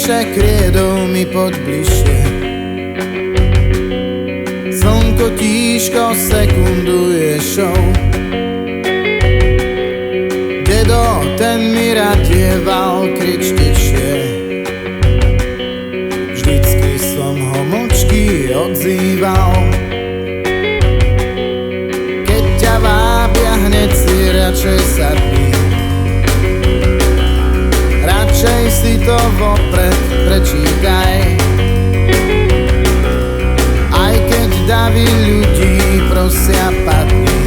píše kriedou mi poď bližšie. Slnko tížko sekunduje show. Dedo, ten mi radieval, krič tišie. Vždycky som ho mlčky odzýval. Keď ťa vábia, hneď si radšej sadni. Radšej si to vopred prečítaj. Aj keď davy ľudí prosia padni.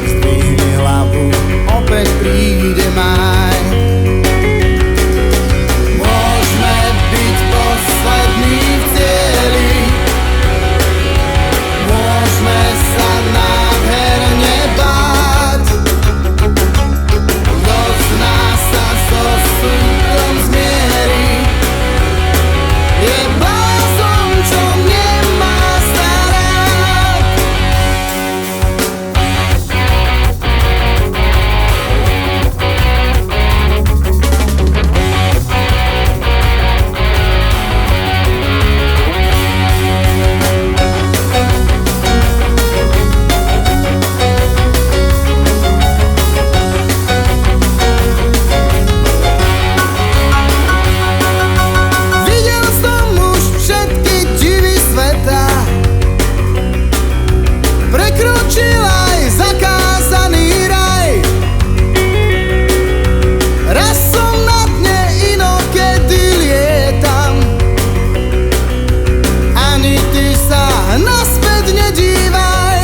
Zdvihni hlavu, opäť príde máj. Môžeme byť poslední v cieli. Môžeme sa nádherne báť. Kto z nás sa so súdom zmierí, je blázon, čo nemá sa rád. Videl som už všetky divy sveta, prekročil aj zakázaný raj. Raz som na dne, inokedy lietam. Ani ty sa naspäť nedívaj.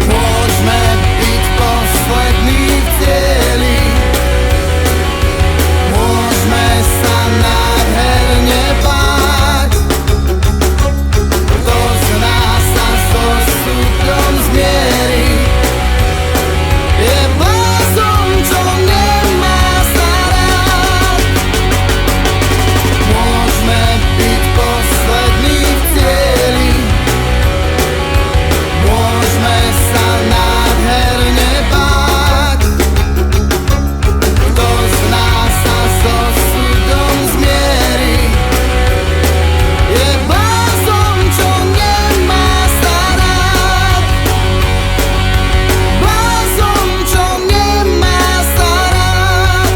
Môžeme byť poslední v cieli. Môžeme sa nádherne báť. Kto z nás sa so súdom zmierí, je blázon, čo nemá sa rád. Môžeme byť poslední v cieli. Môžeme sa nádherne báť. Kto z nás sa so súdom zmierí, je blázon, čo nemá sa rád. Blázon, čo nemá sa rád.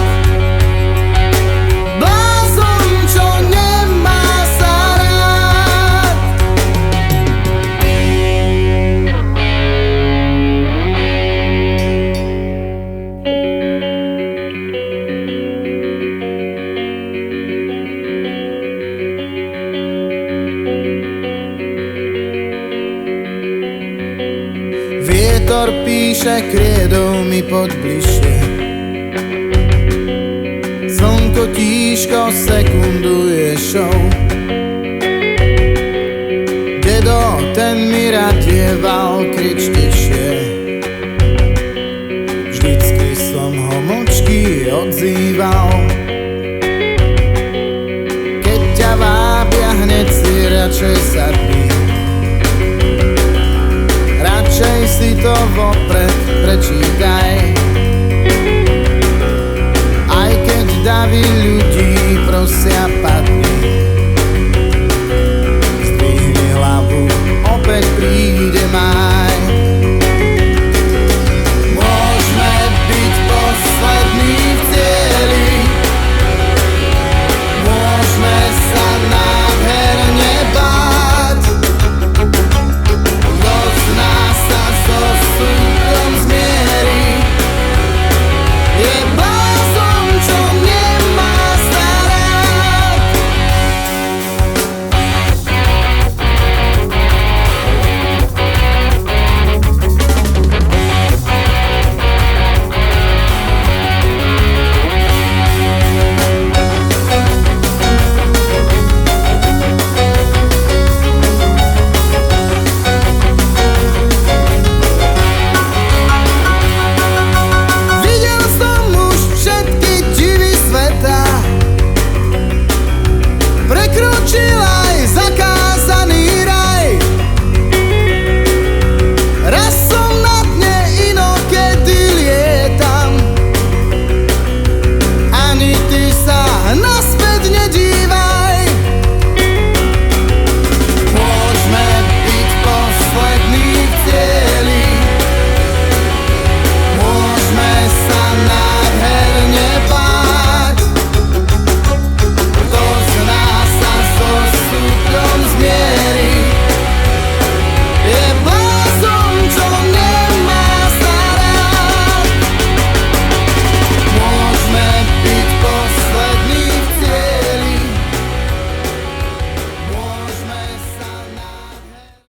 Blázon, čo nemá sa rád. Vietor píše kriedou mi poď bližšie. Slnko tížko sekunduje show. Dedo, ten mi radieval, krič tišie. Vždycky som ho mlčky odzýval. Keď ťa vábia, hneď si radšej sadni. Radšej si to vopred prečítaj.